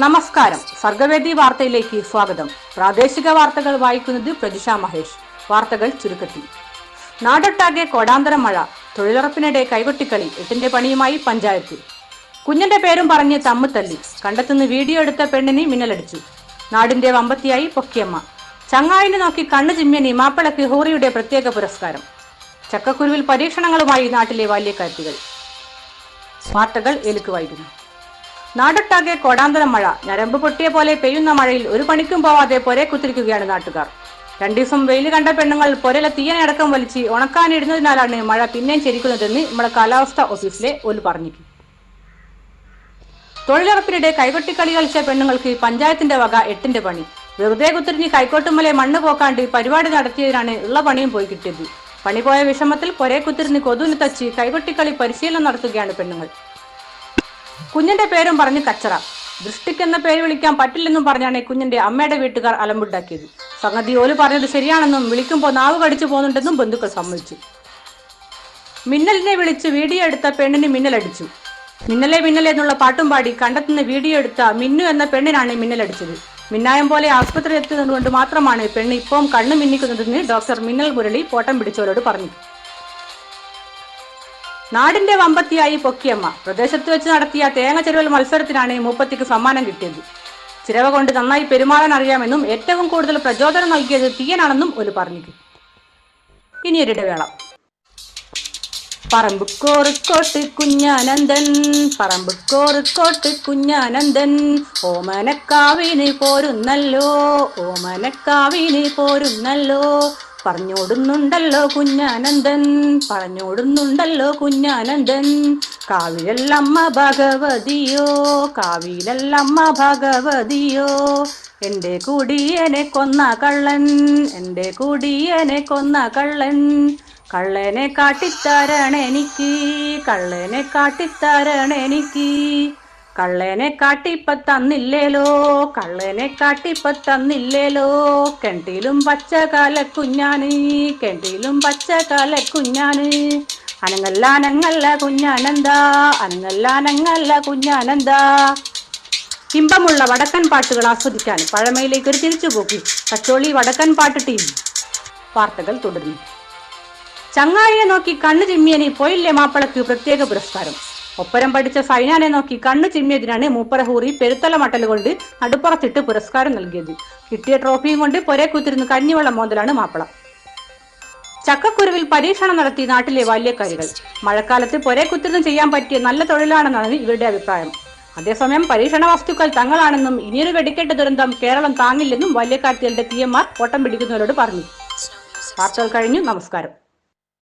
നമസ്കാരം. സർഗവേദി വാർത്തയിലേക്ക് സ്വാഗതം. പ്രാദേശിക വാർത്തകൾ വായിക്കുന്നത് പ്രജിഷ മഹേഷ്. വാർത്തകൾ ചുരുക്കത്തിൽ. നാടൊട്ടാകെ കോടാന്തരം മഴ. തൊഴിലുറപ്പിനിടെ കൈകൊട്ടിക്കളി. 8ന്റെ പണിയുമായി പഞ്ചായത്ത്. കുഞ്ഞിന്റെ പേരും പറഞ്ഞ് തമ്മു തല്ലി. കണ്ടെത്തുന്ന വീഡിയോ എടുത്ത പെണ്ണിന് മിന്നലടിച്ചു. നാടിന്റെ വമ്പത്തിയായി പൊക്കിയമ്മ. ചങ്ങായിനെ നോക്കി കണ്ണു ചിമ്മിയ മാപ്പിളക്ക് ഹൂറിയുടെ പ്രത്യേക പുരസ്കാരം. ചക്കക്കുരുവിൽ പരീക്ഷണങ്ങളുമായി നാട്ടിലെ ബാല്യക്കാർത്തികൾ. വാർത്തകൾ ഏലുക്ക് വായിക്കുന്നു. നാടൊട്ടാകെ കോടാന്തരം മഴ. ഞരമ്പ് പൊട്ടിയ പോലെ പെയ്യുന്ന മഴയിൽ ഒരു പണിക്കും പോവാതെ പൊരെ കുത്തിരിക്കുകയാണ് നാട്ടുകാർ. 2 ദിവസം വെയിൽ കണ്ട പെണ്ണുങ്ങൾ പൊരയിലെ തീയനടക്കം വലിച്ച് ഉണക്കാനിടുന്നതിനാലാണ് മഴ പിന്നെയും ചെരിക്കുന്നതെന്ന് നമ്മുടെ കാലാവസ്ഥാ ഓഫീസിലെ ഒരു പറഞ്ഞു. തൊഴിലുറപ്പിനിടെ കൈകൊട്ടിക്കളി കളിച്ച പെണ്ണുങ്ങൾക്ക് പഞ്ചായത്തിന്റെ വക 8ന്റെ പണി. വെറുതെ കുത്തിരിഞ്ഞ് കൈക്കോട്ടുമലെ മണ്ണ് പോക്കാണ്ട് പരിപാടി നടത്തിയതിനാണ് ഉള്ള പണിയും പോയി കിട്ടിയത്. പണി പോയ വിഷമത്തിൽ പൊരെ കുത്തിരിഞ്ഞ് കൊതുവിന് തച്ച് കൈകൊട്ടിക്കളി പരിശീലനം നടത്തുകയാണ് പെണ്ണുങ്ങൾ. കുഞ്ഞിന്റെ പേരും പറഞ്ഞ് കച്ചറ. ദൃഷ്ടിക്കെന്ന പേര് വിളിക്കാൻ പറ്റില്ലെന്നും പറഞ്ഞാണ് കുഞ്ഞിന്റെ അമ്മയുടെ വീട്ടുകാർ അലമ്പുണ്ടാക്കിയത്. സംഗതി ഓല് പറഞ്ഞത് ശരിയാണെന്നും വിളിക്കുമ്പോൾ നാവ് കടിച്ചു പോകുന്നുണ്ടെന്നും ബന്ധുക്കൾ സമ്മതിച്ചു. മിന്നലിനെ വിളിച്ച് വീഡിയോ എടുത്ത പെണ്ണിന് മിന്നലടിച്ചു. മിന്നലെ മിന്നലെ എന്നുള്ള പാട്ടും പാടി കണ്ടെത്തുന്ന വീഡിയോ എടുത്ത മിന്നു എന്ന പെണ്ണിനാണ് മിന്നലടിച്ചത്. മിന്നായം പോലെ ആസ്പത്രി എത്തുന്നതുകൊണ്ട് മാത്രമാണ് പെണ്ണ് ഇപ്പം കണ്ണു മിന്നിക്കുന്നതെന്ന് ഡോക്ടർ മിന്നൽ മുരളി പോട്ടം പിടിച്ചവരോട് പറഞ്ഞു. നാടിന്റെ വമ്പത്തിയായി പൊക്കിയമ്മ. പ്രദേശത്ത് വെച്ച് നടത്തിയ തേങ്ങ ചെരുവൽ മത്സരത്തിനാണ് മൂപ്പത്തിക്ക് സമ്മാനം കിട്ടിയത്. ചിരവ കൊണ്ട് നന്നായി പെരുമാറാൻ അറിയാമെന്നും ഏറ്റവും കൂടുതൽ പ്രചോദനം നൽകിയത് തീയനാണെന്നും ഒരു പറഞ്ഞു. ഇനിയൊരിടവേള. പറമ്പുക്കോറിക്കോട്ട് കുഞ്ഞാനന്ദൻ, പറമ്പുക്കോറിക്കോട്ട് കുഞ്ഞാനന്ദൻ, ഓമനക്കാവിന് പോരുന്നല്ലോ, ഓമനക്കാവിന് പോരുന്നല്ലോ, പറഞ്ഞോടുന്നുണ്ടല്ലോ കുഞ്ഞാനന്ദൻ, പറഞ്ഞോടുന്നുണ്ടല്ലോ കുഞ്ഞാനന്ദൻ. കാവിലല്ലമ്മ ഭഗവതിയോ, കാവിലല്ലമ്മ ഭഗവതിയോ, എന്റെ കുടിയനെ കൊന്ന കള്ളൻ, എന്റെ കുടിയനെ കൊന്ന കള്ളൻ, കള്ളനെ കാട്ടിത്തരണേനിക്ക്, കള്ളനെ കാട്ടിത്തരണേനിക്ക്, കള്ളനെ കാട്ടിപ്പ തന്നില്ലേലോ, കള്ളനെ കാട്ടിപ്പ തന്നില്ലേലോ, കെണ്ടിലും പച്ചകാല കുഞ്ഞാന്, കെണ്ടിലും പച്ചകാല കുഞ്ഞാന്, അനങ്ങല്ല അനങ്ങല്ല കുഞ്ഞാനന്ദാ, അനങ്ങല്ല അനങ്ങല്ല കുഞ്ഞാനന്ദാ. ഇമ്പമുള്ള വടക്കൻ പാട്ടുകൾ ആസ്വദിക്കാൻ പഴമയിലേക്ക് ഒരു തിരിച്ചുപോക്കി കച്ചോളി വടക്കൻ പാട്ട് ടീം. വാർത്തകൾ തുടരുന്നു. ചങ്ങായിയെ നോക്കി കണ്ണു ചിമ്മിയന് പോയില്ലേ മാപ്പിളക്ക് പ്രത്യേക പുരസ്കാരം. ഒപ്പരം പഠിച്ച സൈനാനെ നോക്കി കണ്ണു ചിമ്മിയതിനാണ് മൂപ്പര ഹൂറി പെരുത്തല മട്ടലുകൊണ്ട് നടുപ്പുറത്തിട്ട് പുരസ്കാരം നൽകിയത്. കിട്ടിയ ട്രോഫിയും കൊണ്ട് പൊരെ കുത്തിരുന്ന് കഞ്ഞിവെള്ളം മോന്തലാണ് മാപ്പിള. ചക്കക്കുരുവിൽ പരീക്ഷണം നടത്തി നാട്ടിലെ ബാല്യക്കാരികൾ. മഴക്കാലത്ത് പൊരെ കുത്തിരുന്ന് ചെയ്യാൻ പറ്റിയ നല്ല തൊഴിലാണെന്നാണ് ഇവരുടെ അഭിപ്രായം. അതേസമയം പരീക്ഷണ വസ്തുക്കൾ തങ്ങളാണെന്നും ഇനിയൊരു വെടിക്കെട്ട് ദുരന്തം കേരളം താങ്ങില്ലെന്നും ബാല്യക്കാർത്തികളുടെ തീയന്മാർ ഓട്ടം പിടിക്കുന്നവരോട് പറഞ്ഞു. വാർത്തകൾ കഴിഞ്ഞു. നമസ്കാരം.